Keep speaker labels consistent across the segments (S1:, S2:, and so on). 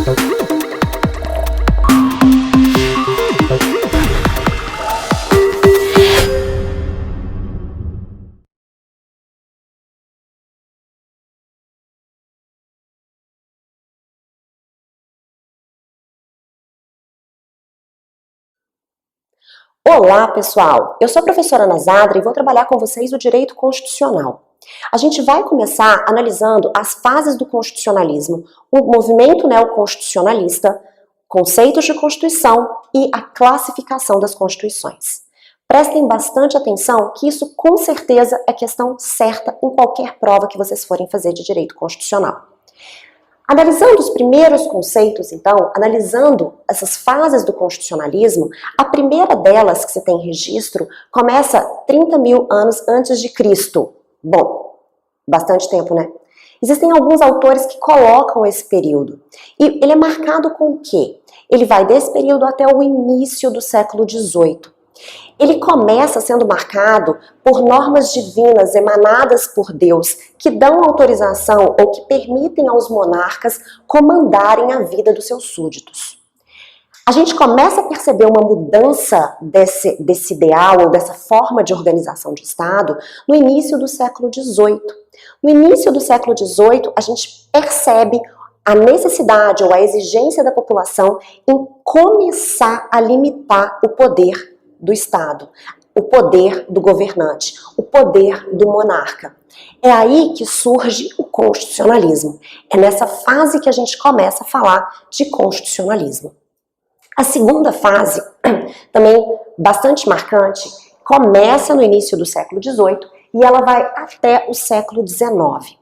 S1: Olá, pessoal! Eu sou a professora Ana Zadra e vou trabalhar com vocês o direito constitucional. A gente vai começar analisando as fases do constitucionalismo, o movimento neoconstitucionalista, conceitos de Constituição e a classificação das constituições. Prestem bastante atenção que isso com certeza é questão certa em qualquer prova que vocês forem fazer de direito constitucional. Analisando os primeiros conceitos, então, analisando essas fases do constitucionalismo, a primeira delas que você tem registro começa 30 mil anos antes de Cristo. Bom, bastante tempo, né? Existem alguns autores que colocam esse período. E ele é marcado com o quê? Ele vai desse período até o início do século XVIII. Ele começa sendo marcado por normas divinas emanadas por Deus que dão autorização ou que permitem aos monarcas comandarem a vida dos seus súditos. A gente começa a perceber uma mudança desse ideal ou dessa forma de organização de Estado no início do século XVIII. No início do século XVIII, a gente percebe a necessidade ou a exigência da população em começar a limitar o poder do Estado, o poder do governante, o poder do monarca. É aí que surge o constitucionalismo. É nessa fase que a gente começa a falar de constitucionalismo. A segunda fase, também bastante marcante, começa no início do século XVIII e ela vai até o século XIX.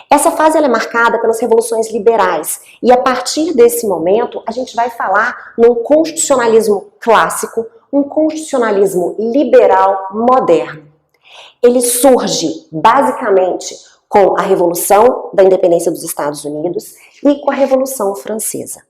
S1: Essa fase ela é marcada pelas revoluções liberais e a partir desse momento a gente vai falar num constitucionalismo clássico, um constitucionalismo liberal moderno. Ele surge basicamente com a Revolução da Independência dos Estados Unidos e com a Revolução Francesa.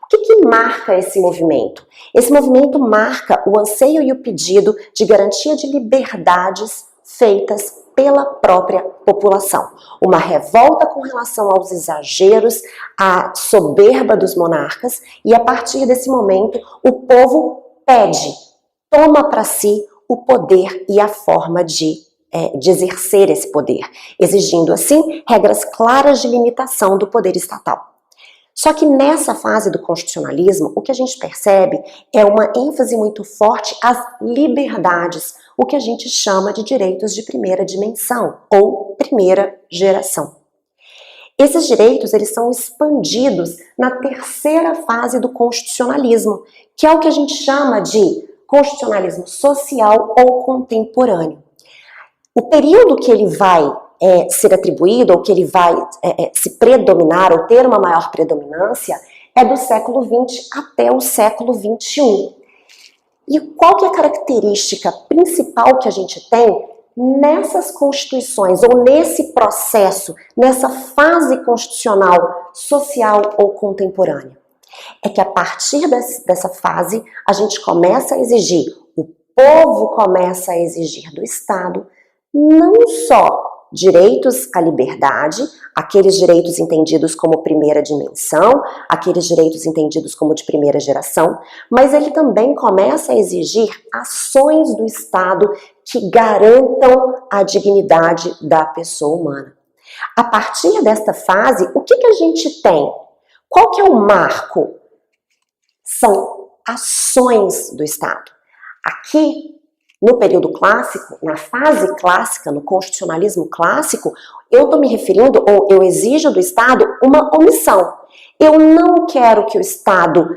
S1: O que marca esse movimento? Esse movimento marca o anseio e o pedido de garantia de liberdades feitas pela própria população. Uma revolta com relação aos exageros, à soberba dos monarcas e a partir desse momento o povo toma para si o poder e a forma de exercer esse poder, exigindo assim regras claras de limitação do poder estatal. Só que nessa fase do constitucionalismo, o que a gente percebe é uma ênfase muito forte às liberdades, o que a gente chama de direitos de primeira dimensão ou primeira geração. Esses direitos eles são expandidos na terceira fase do constitucionalismo, que é o que a gente chama de constitucionalismo social ou contemporâneo. O período que ele vai ser atribuído, ou que ele vai se predominar, ou ter uma maior predominância, é do século XX até o século XXI. E qual que é a característica principal que a gente tem nessas constituições, ou nesse processo, nessa fase constitucional, social ou contemporânea? É que a partir dessa fase, a gente começa a exigir, o povo começa a exigir do Estado, não só direitos à liberdade, aqueles direitos entendidos como primeira dimensão, aqueles direitos entendidos como de primeira geração, mas ele também começa a exigir ações do Estado que garantam a dignidade da pessoa humana. A partir desta fase, o que a gente tem? Qual que é o marco? São ações do Estado. Aqui, no período clássico, na fase clássica, no constitucionalismo clássico, eu estou me referindo, ou eu exijo do Estado, uma omissão. Eu não quero que o Estado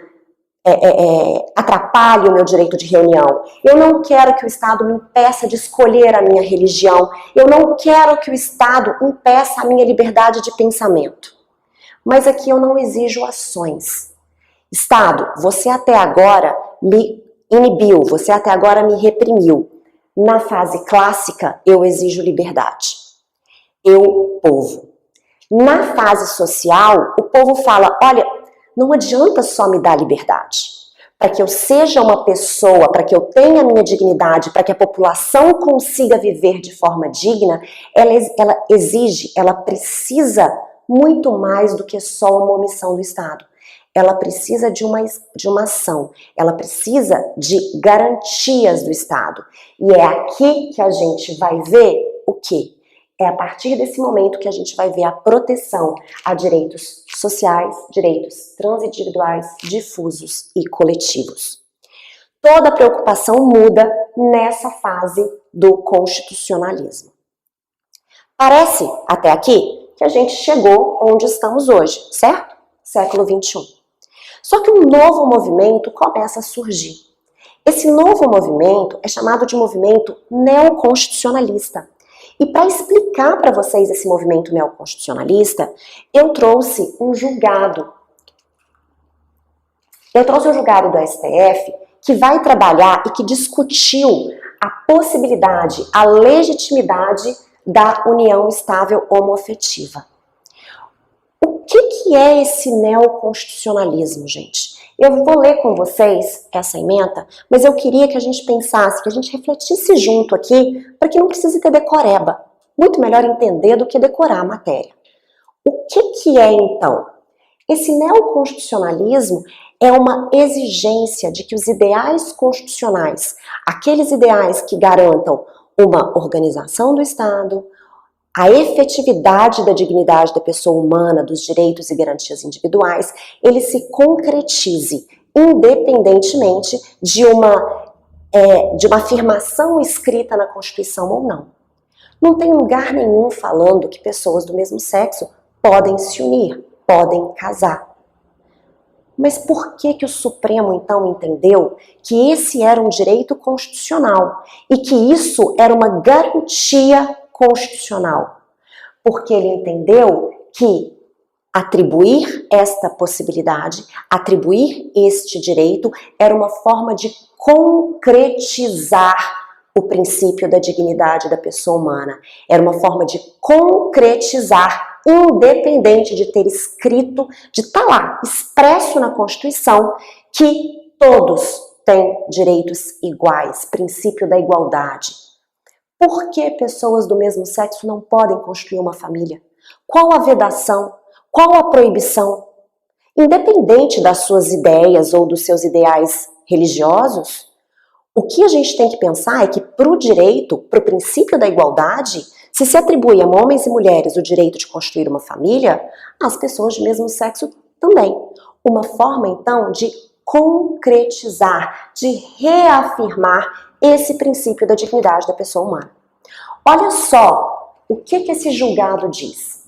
S1: atrapalhe o meu direito de reunião. Eu não quero que o Estado me impeça de escolher a minha religião. Eu não quero que o Estado impeça a minha liberdade de pensamento. Mas aqui eu não exijo ações. Estado, você até agora me inibiu, você até agora me reprimiu. Na fase clássica, eu exijo liberdade. Eu, povo. Na fase social, o povo fala, olha, não adianta só me dar liberdade. Para que eu seja uma pessoa, para que eu tenha a minha dignidade, para que a população consiga viver de forma digna, ela exige, ela precisa muito mais do que só uma omissão do Estado. ela precisa de uma ação, ela precisa de garantias do Estado. E é aqui que a gente vai ver o quê? É a partir desse momento que a gente vai ver a proteção a direitos sociais, direitos transindividuais, difusos e coletivos. Toda a preocupação muda nessa fase do constitucionalismo. Parece, até aqui, que a gente chegou onde estamos hoje, certo? Século XXI. Só que um novo movimento começa a surgir. Esse novo movimento é chamado de movimento neoconstitucionalista. E para explicar para vocês esse movimento neoconstitucionalista, eu trouxe um julgado. Eu trouxe um julgado do STF que vai trabalhar e que discutiu a possibilidade, a legitimidade da união estável homoafetiva. O que é esse neoconstitucionalismo, gente? Eu vou ler com vocês essa ementa, mas eu queria que a gente pensasse, que a gente refletisse junto aqui, para que não precise ter decoreba. Muito melhor entender do que decorar a matéria. O que é, então? Esse neoconstitucionalismo é uma exigência de que os ideais constitucionais, aqueles ideais que garantam uma organização do Estado, a efetividade da dignidade da pessoa humana, dos direitos e garantias individuais, ele se concretize independentemente de uma afirmação escrita na Constituição ou não. Não tem lugar nenhum falando que pessoas do mesmo sexo podem se unir, podem casar. Mas por que o Supremo então entendeu que esse era um direito constitucional e que isso era uma garantia constitucional? Porque ele entendeu que atribuir esta possibilidade, atribuir este direito, era uma forma de concretizar o princípio da dignidade da pessoa humana. Era uma forma de concretizar, independente de ter escrito, de estar lá, expresso na Constituição, que todos têm direitos iguais, princípio da igualdade. Por que pessoas do mesmo sexo não podem construir uma família? Qual a vedação? Qual a proibição? Independente das suas ideias ou dos seus ideais religiosos, o que a gente tem que pensar é que para o direito, para o princípio da igualdade, se atribui a homens e mulheres o direito de construir uma família, as pessoas de mesmo sexo também. Uma forma, então, de concretizar, de reafirmar esse princípio da dignidade da pessoa humana. Olha só o que esse julgado diz.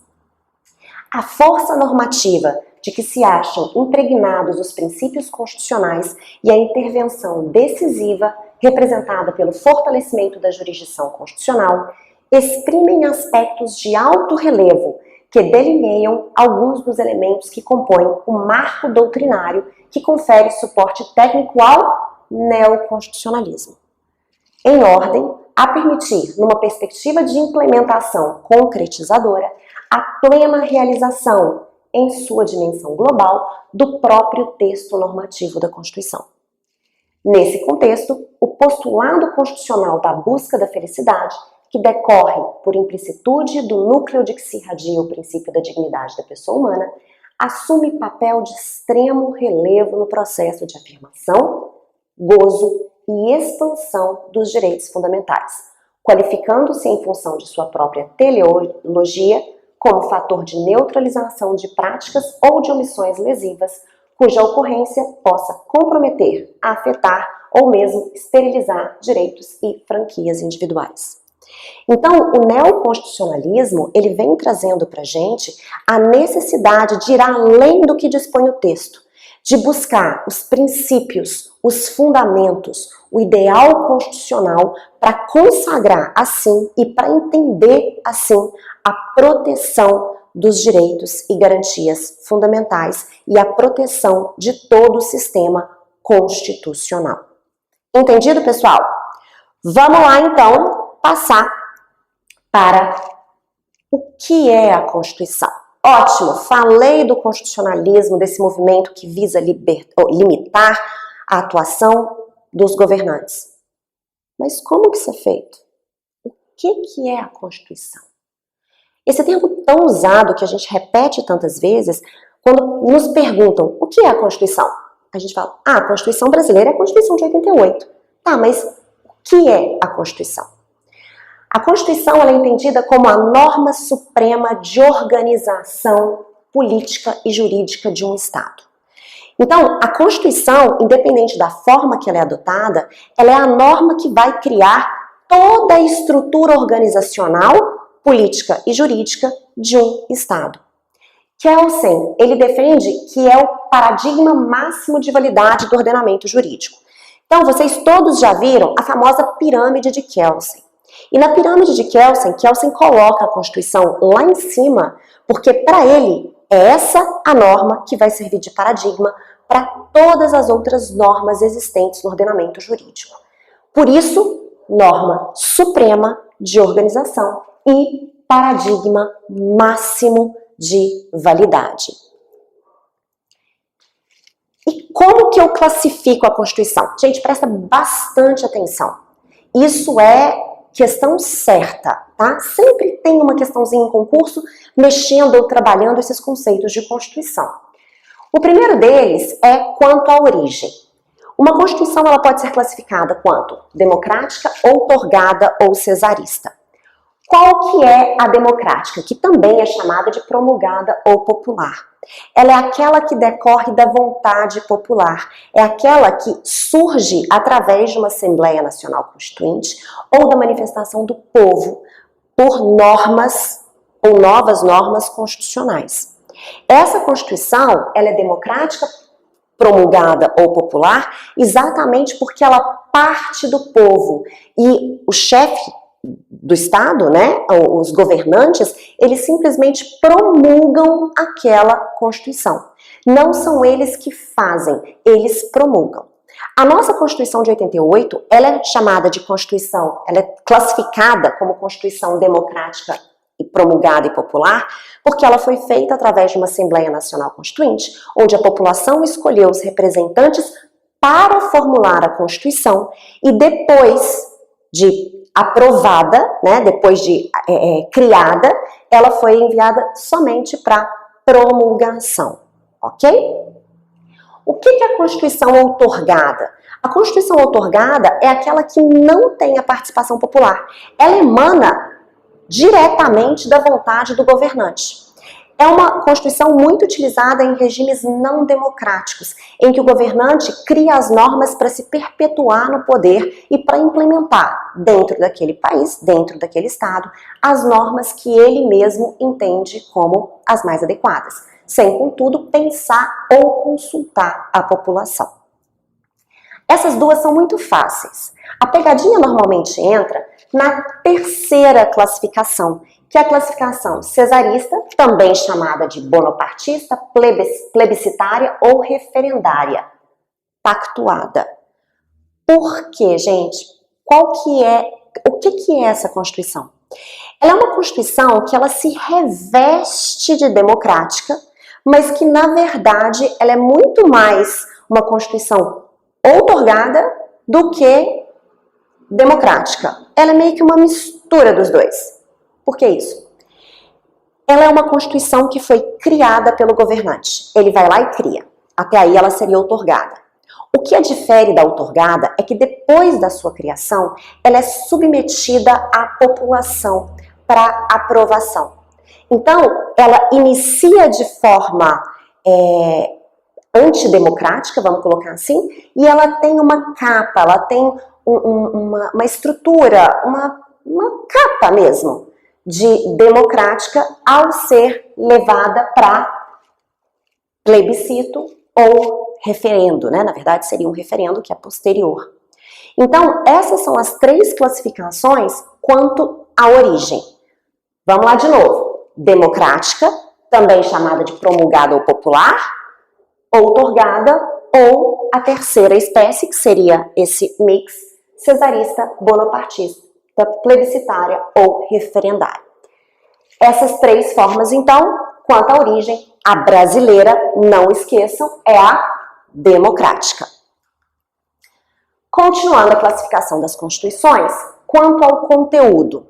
S1: A força normativa de que se acham impregnados os princípios constitucionais e a intervenção decisiva, representada pelo fortalecimento da jurisdição constitucional, exprimem aspectos de alto relevo que delineiam alguns dos elementos que compõem o marco doutrinário que confere suporte técnico ao neoconstitucionalismo. Em ordem a permitir, numa perspectiva de implementação concretizadora, a plena realização, em sua dimensão global, do próprio texto normativo da Constituição. Nesse contexto, o postulado constitucional da busca da felicidade, que decorre por implicitude do núcleo de que se irradia o princípio da dignidade da pessoa humana, assume papel de extremo relevo no processo de afirmação, gozo e expansão dos direitos fundamentais, qualificando-se em função de sua própria teleologia como fator de neutralização de práticas ou de omissões lesivas, cuja ocorrência possa comprometer, afetar ou mesmo esterilizar direitos e franquias individuais. Então, o neoconstitucionalismo, ele vem trazendo para a gente a necessidade de ir além do que dispõe o texto, de buscar os princípios, os fundamentos, o ideal constitucional para consagrar assim e para entender assim a proteção dos direitos e garantias fundamentais e a proteção de todo o sistema constitucional. Entendido, pessoal? Vamos lá, então, passar para o que é a Constituição. Ótimo, falei do constitucionalismo, desse movimento que visa limitar a atuação dos governantes. Mas como que isso é feito? O que é a Constituição? Esse termo tão usado que a gente repete tantas vezes, quando nos perguntam o que é a Constituição, a gente fala, a Constituição brasileira é a Constituição de 88. Tá, mas o que é a Constituição? A Constituição ela é entendida como a norma suprema de organização política e jurídica de um Estado. Então, a Constituição, independente da forma que ela é adotada, ela é a norma que vai criar toda a estrutura organizacional, política e jurídica de um Estado. Kelsen, ele defende que é o paradigma máximo de validade do ordenamento jurídico. Então, vocês todos já viram a famosa pirâmide de Kelsen. E na pirâmide de Kelsen, Kelsen coloca a Constituição lá em cima, porque para ele é essa a norma que vai servir de paradigma para todas as outras normas existentes no ordenamento jurídico. Por isso, norma suprema de organização e paradigma máximo de validade. E como que eu classifico a Constituição? Gente, presta bastante atenção. Isso é questão certa, tá? Sempre tem uma questãozinha em concurso mexendo ou trabalhando esses conceitos de Constituição. O primeiro deles é quanto à origem. Uma Constituição ela pode ser classificada quanto democrática, outorgada ou cesarista. Qual que é a democrática, que também é chamada de promulgada ou popular? Ela é aquela que decorre da vontade popular, é aquela que surge através de uma Assembleia Nacional Constituinte ou da manifestação do povo por normas ou novas normas constitucionais. Essa Constituição, ela é democrática, promulgada ou popular, exatamente porque ela parte do povo e o chefe do Estado, né, os governantes, eles simplesmente promulgam aquela Constituição. Não são eles que fazem, eles promulgam. A nossa Constituição de 88, ela é chamada de Constituição, ela é classificada como Constituição democrática e promulgada e popular, porque ela foi feita através de uma Assembleia Nacional Constituinte, onde a população escolheu os representantes para formular a Constituição e depois de aprovada, né, depois de criada, ela foi enviada somente para promulgação, ok? O que é a Constituição outorgada? A Constituição outorgada é aquela que não tem a participação popular. Ela emana diretamente da vontade do governante. É uma Constituição muito utilizada em regimes não democráticos, em que o governante cria as normas para se perpetuar no poder e para implementar dentro daquele país, dentro daquele estado, as normas que ele mesmo entende como as mais adequadas, sem, contudo, pensar ou consultar a população. Essas duas são muito fáceis. A pegadinha normalmente entra na terceira classificação, que é a classificação cesarista, também chamada de bonapartista, plebiscitária ou referendária, pactuada. Por quê, gente? O que é essa Constituição? Ela é uma Constituição que ela se reveste de democrática, mas que, na verdade, ela é muito mais uma Constituição outorgada do que democrática. Ela é meio que uma mistura dos dois. Por que isso? Ela é uma Constituição que foi criada pelo governante. Ele vai lá e cria. Até aí ela seria outorgada. O que a difere da outorgada é que depois da sua criação, ela é submetida à população para aprovação. Então, ela inicia de forma antidemocrática, vamos colocar assim, e ela tem uma capa, ela tem uma estrutura, uma capa mesmo, de democrática ao ser levada para plebiscito ou referendo, né? Na verdade, seria um referendo que é posterior. Então, essas são as três classificações quanto à origem. Vamos lá de novo. Democrática, também chamada de promulgada ou popular, outorgada, ou a terceira espécie, que seria esse mix, cesarista, bonapartista, plebiscitária ou referendária. Essas três formas, então, quanto à origem, a brasileira, não esqueçam, é a democrática. Continuando a classificação das constituições, quanto ao conteúdo.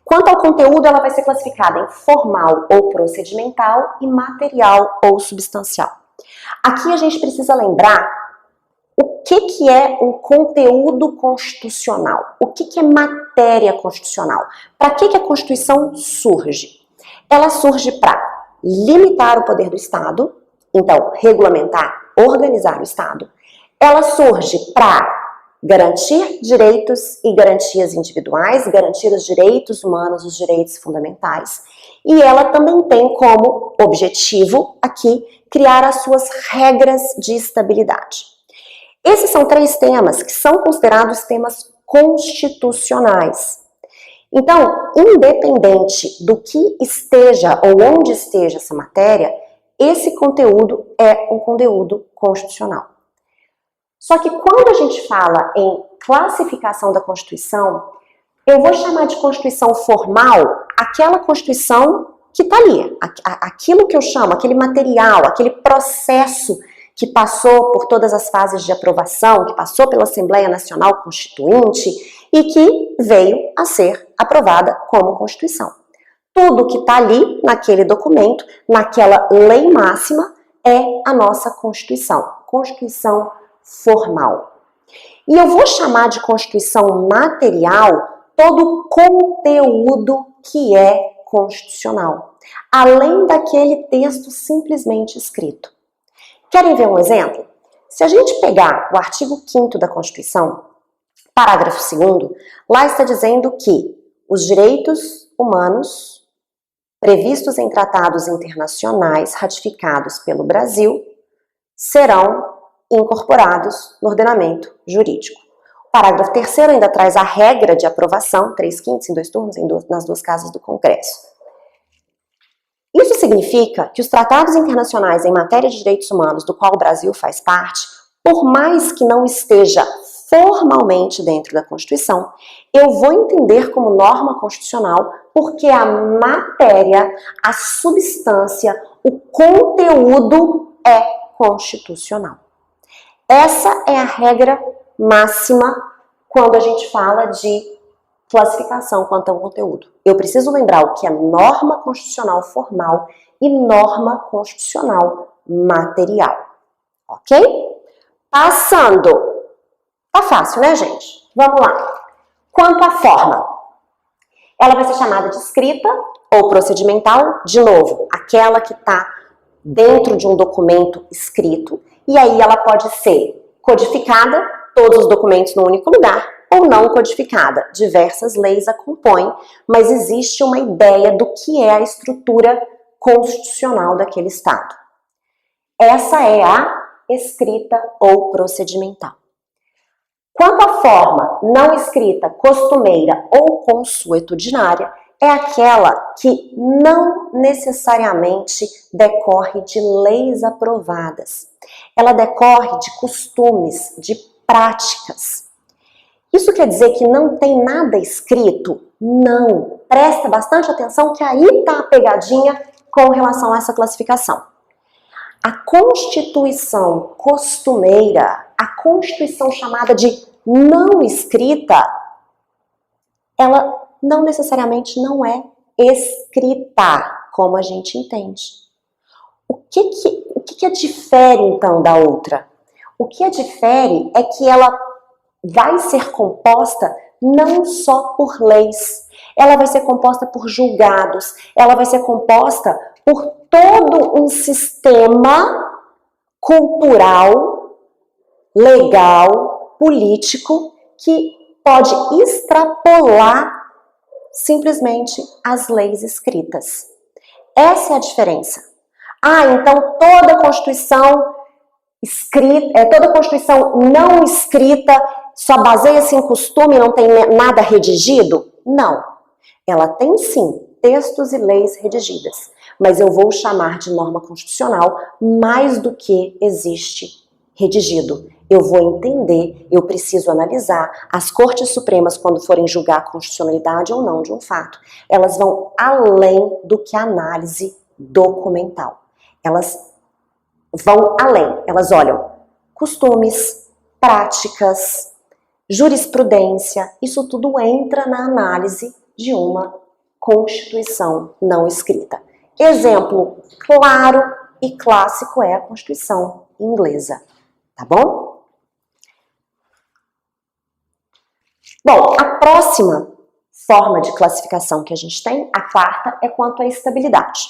S1: Quanto ao conteúdo, ela vai ser classificada em formal ou procedimental e material ou substancial. Aqui a gente precisa lembrar o que é um conteúdo constitucional, o que é matéria constitucional. Para que a Constituição surge? Ela surge para limitar o poder do Estado, então regulamentar, organizar o Estado. Ela surge para garantir direitos e garantias individuais, garantir os direitos humanos, os direitos fundamentais. E ela também tem como objetivo aqui criar as suas regras de estabilidade. Esses são 3 temas que são considerados temas constitucionais. Então, independente do que esteja ou onde esteja essa matéria, esse conteúdo é um conteúdo constitucional. Só que quando a gente fala em classificação da Constituição, eu vou chamar de Constituição formal aquela Constituição que está ali, aquilo que eu chamo, aquele material, aquele processo que passou por todas as fases de aprovação, que passou pela Assembleia Nacional Constituinte e que veio a ser aprovada como Constituição. Tudo que está ali naquele documento, naquela lei máxima, é a nossa Constituição, Constituição formal. E eu vou chamar de Constituição material todo o conteúdo que é constitucional, além daquele texto simplesmente escrito. Querem ver um exemplo? Se a gente pegar o artigo 5º da Constituição, parágrafo 2º, lá está dizendo que os direitos humanos previstos em tratados internacionais ratificados pelo Brasil serão incorporados no ordenamento jurídico. O parágrafo 3º ainda traz a regra de aprovação, 3/5 em 2 turnos, nas 2 casas do Congresso. Isso significa que os tratados internacionais em matéria de direitos humanos, do qual o Brasil faz parte, por mais que não esteja formalmente dentro da Constituição, eu vou entender como norma constitucional porque a matéria, a substância, o conteúdo é constitucional. Essa é a regra máxima quando a gente fala de classificação quanto ao conteúdo. Eu preciso lembrar o que é norma constitucional formal e norma constitucional material. Ok? Passando. Tá fácil, né, gente? Vamos lá. Quanto à forma, ela vai ser chamada de escrita ou procedimental, de novo, aquela que está dentro de um documento escrito, e aí ela pode ser codificada, todos os documentos num único lugar, ou não codificada. Diversas leis a compõem, mas existe uma ideia do que é a estrutura constitucional daquele Estado. Essa é a escrita ou procedimental. Quanto à forma não escrita, costumeira ou consuetudinária, é aquela que não necessariamente decorre de leis aprovadas. Ela decorre de costumes, de práticas. Isso quer dizer que não tem nada escrito? Não. Presta bastante atenção que aí está a pegadinha com relação a essa classificação. A Constituição costumeira, a Constituição chamada de não escrita, ela não necessariamente não é escrita, como a gente entende. O que a difere, então, da outra? O que a difere é que ela vai ser composta não só por leis, ela vai ser composta por julgados, ela vai ser composta por todo um sistema cultural, legal, político, que pode extrapolar simplesmente as leis escritas. Essa é a diferença. Então toda Constituição escrita, toda Constituição não escrita só baseia-se em costume e não tem nada redigido? Não. Ela tem sim textos e leis redigidas, mas eu vou chamar de norma constitucional mais do que existe redigido. Eu vou entender, eu preciso analisar. As Cortes Supremas, quando forem julgar a constitucionalidade ou não de um fato, elas vão além do que a análise documental. Elas vão além, elas olham costumes, práticas, jurisprudência, isso tudo entra na análise de uma Constituição não escrita. Exemplo claro e clássico é a Constituição inglesa, tá bom? Bom, a próxima forma de classificação que a gente tem, a quarta, é quanto à estabilidade.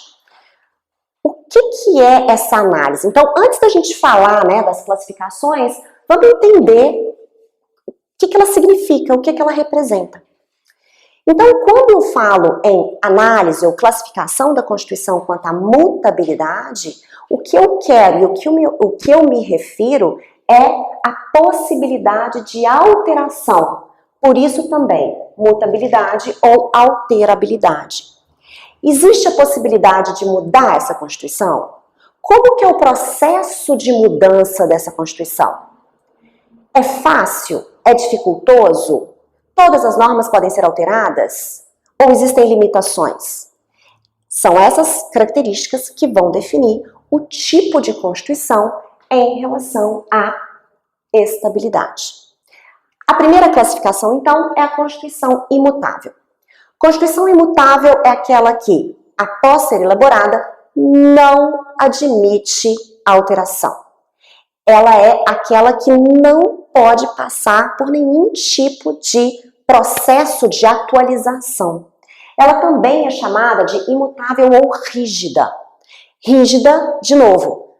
S1: O que é essa análise? Então, antes da gente falar, né, das classificações, vamos entender o que ela significa, o que ela representa. Então, quando eu falo em análise ou classificação da Constituição quanto à mutabilidade, o que eu quero e o que eu me refiro é a possibilidade de alteração. Por isso também, mutabilidade ou alterabilidade. Existe a possibilidade de mudar essa Constituição? Como que é o processo de mudança dessa Constituição? É fácil? É dificultoso? Todas as normas podem ser alteradas? Ou existem limitações? São essas características que vão definir o tipo de Constituição em relação à estabilidade. A primeira classificação, então, é a Constituição imutável. Constituição imutável é aquela que, após ser elaborada, não admite alteração. Ela é aquela que não pode passar por nenhum tipo de processo de atualização. Ela também é chamada de imutável ou rígida. Rígida, de novo,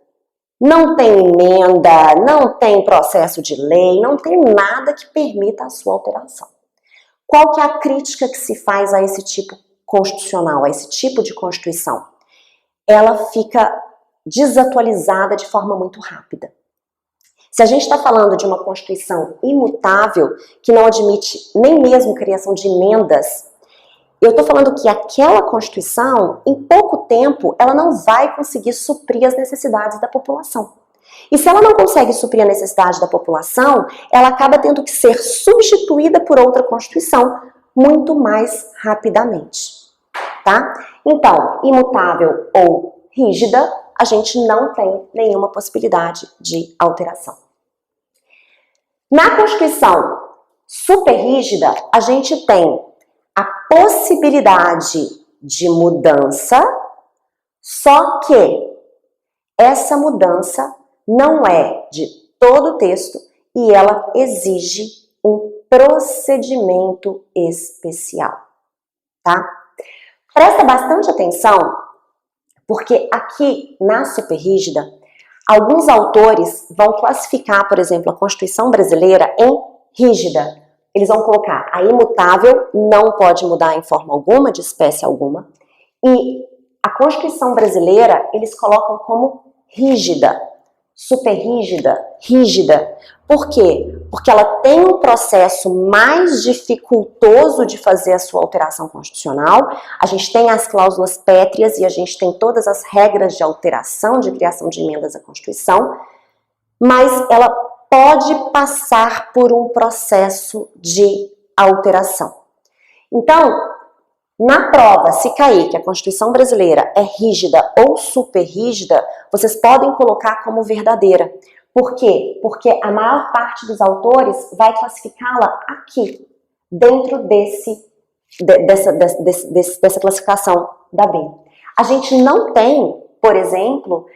S1: não tem emenda, não tem processo de lei, não tem nada que permita a sua alteração. Qual que é a crítica que se faz a esse tipo constitucional, a esse tipo de Constituição? Ela fica desatualizada de forma muito rápida. Se a gente está falando de uma Constituição imutável, que não admite nem mesmo criação de emendas, eu estou falando que aquela Constituição, em pouco tempo, ela não vai conseguir suprir as necessidades da população. E se ela não consegue suprir a necessidade da população, ela acaba tendo que ser substituída por outra Constituição muito mais rapidamente, tá? Então, imutável ou rígida, a gente não tem nenhuma possibilidade de alteração. Na Constituição superrígida, a gente tem a possibilidade de mudança, só que essa mudança não é de todo o texto e ela exige um procedimento especial, tá? Presta bastante atenção, porque aqui na superrígida, alguns autores vão classificar, por exemplo, a Constituição brasileira em rígida. Eles vão colocar a imutável, não pode mudar em forma alguma, de espécie alguma, e a Constituição brasileira eles colocam como rígida, superrígida, rígida. Por quê? Porque ela tem um processo mais dificultoso de fazer a sua alteração constitucional, a gente tem as cláusulas pétreas e a gente tem todas as regras de alteração, de criação de emendas à Constituição, mas ela pode passar por um processo de alteração. Então, na prova, se cair que a Constituição brasileira é rígida ou superrígida, vocês podem colocar como verdadeira. Por quê? Porque a maior parte dos autores vai classificá-la aqui, dentro dessa classificação da B. A gente não tem, por exemplo,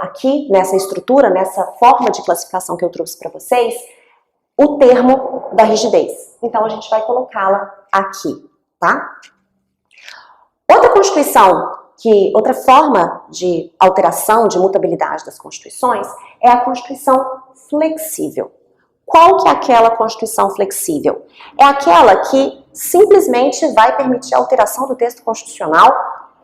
S1: aqui nessa estrutura, nessa forma de classificação que eu trouxe para vocês, o termo da rigidez. Então a gente vai colocá-la aqui, tá? Outra forma de alteração, de mutabilidade das constituições é a Constituição flexível. Qual que é aquela Constituição flexível? É aquela que simplesmente vai permitir a alteração do texto constitucional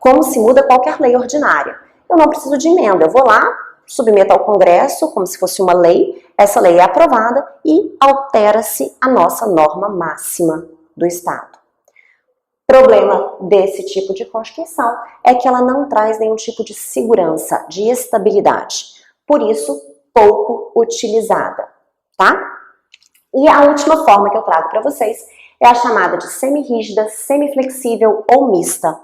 S1: como se muda qualquer lei ordinária. Eu não preciso de emenda, eu vou lá, submeto ao Congresso como se fosse uma lei, essa lei é aprovada e altera-se a nossa norma máxima do Estado. O problema desse tipo de Constituição é que ela não traz nenhum tipo de segurança, de estabilidade. Por isso, pouco utilizada, tá? E a última forma que eu trago para vocês é a chamada de semirrígida, semiflexível ou mista. O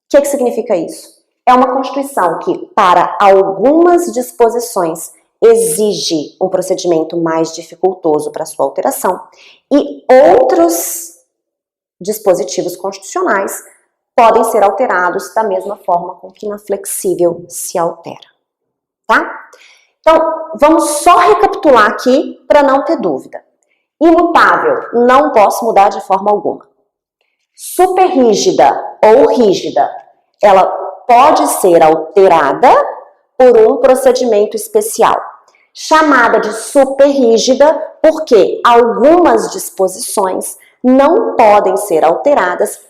S1: que significa isso? É uma Constituição que, para algumas disposições, exige um procedimento mais dificultoso para sua alteração e outros dispositivos constitucionais podem ser alterados da mesma forma com que na flexível se altera, tá? Então, vamos só recapitular aqui para não ter dúvida. Imutável, não posso mudar de forma alguma. Superrígida ou rígida, ela pode ser alterada por um procedimento especial, chamada de superrígida porque algumas disposições não podem ser alteradas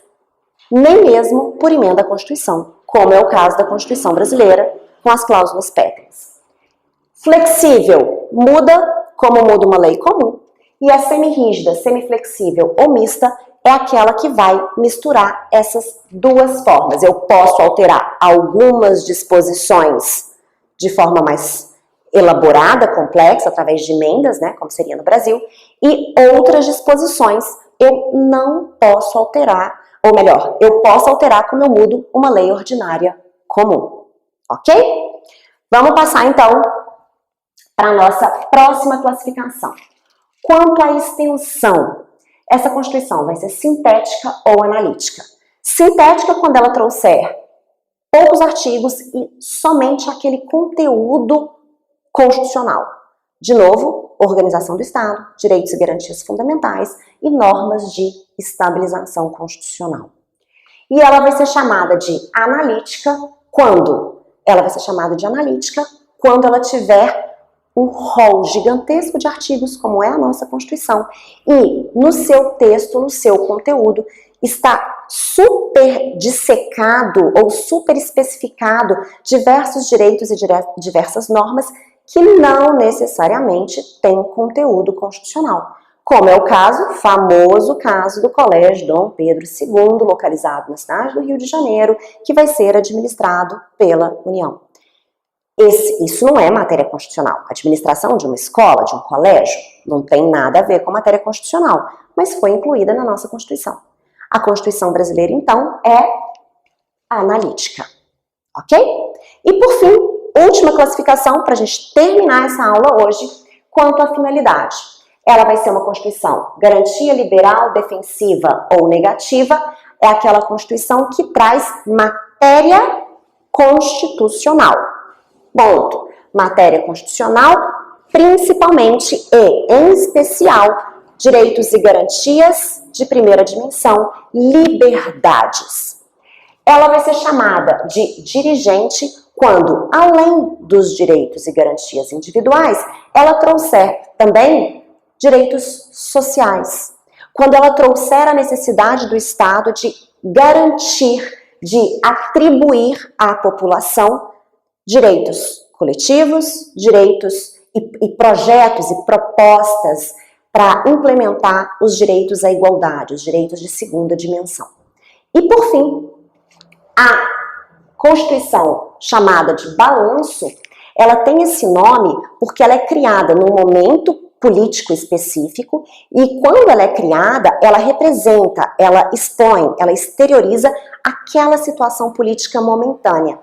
S1: nem mesmo por emenda à Constituição, como é o caso da Constituição brasileira com as cláusulas pétreas. Flexível muda como muda uma lei comum, e a semirrígida, semiflexível ou mista é aquela que vai misturar essas duas formas. Eu posso alterar algumas disposições de forma mais elaborada, complexa, através de emendas, né, como seria no Brasil, e outras disposições eu não posso alterar, ou melhor, eu posso alterar como eu mudo uma lei ordinária comum, ok? Vamos passar então para a nossa próxima classificação. Quanto à extensão, essa Constituição vai ser sintética ou analítica. Sintética quando ela trouxer poucos artigos e somente aquele conteúdo constitucional. De novo, organização do Estado, direitos e garantias fundamentais e normas de estabilização constitucional. E ela vai ser chamada de analítica quando? Ela vai ser chamada de analítica quando ela tiver um rol gigantesco de artigos, como é a nossa Constituição, e no seu texto, no seu conteúdo, está super dissecado ou super especificado diversos direitos e diversas normas que não necessariamente têm conteúdo constitucional, como é o caso, famoso caso do Colégio Dom Pedro II, localizado na cidade do Rio de Janeiro, que vai ser administrado pela União. Isso não é matéria constitucional. A administração de uma escola, de um colégio, não tem nada a ver com matéria constitucional, mas foi incluída na nossa Constituição. A Constituição brasileira, então, é analítica, ok? E por fim, última classificação para a gente terminar essa aula hoje, quanto à finalidade. Ela vai ser uma Constituição garantia liberal, defensiva ou negativa, é aquela Constituição que traz matéria constitucional. Ponto. Matéria constitucional, principalmente e em especial, direitos e garantias de primeira dimensão, liberdades. Ela vai ser chamada de dirigente quando, além dos direitos e garantias individuais, ela trouxer também direitos sociais. Quando ela trouxer a necessidade do Estado de garantir, de atribuir à população direitos coletivos, direitos e projetos e propostas para implementar os direitos à igualdade, os direitos de segunda dimensão. E, por fim, a Constituição chamada de balanço, ela tem esse nome porque ela é criada num momento político específico e quando ela é criada, ela representa, ela expõe, ela exterioriza aquela situação política momentânea,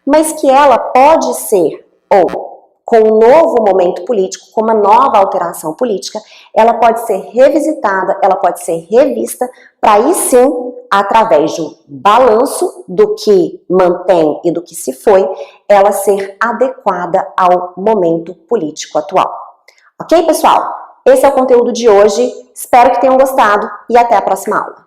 S1: mas que ela pode ser, ou com um novo momento político, com uma nova alteração política, ela pode ser revisitada, ela pode ser revista, para aí sim, através de um balanço do que mantém e do que se foi, ela ser adequada ao momento político atual. Ok, pessoal? Esse é o conteúdo de hoje, espero que tenham gostado e até a próxima aula.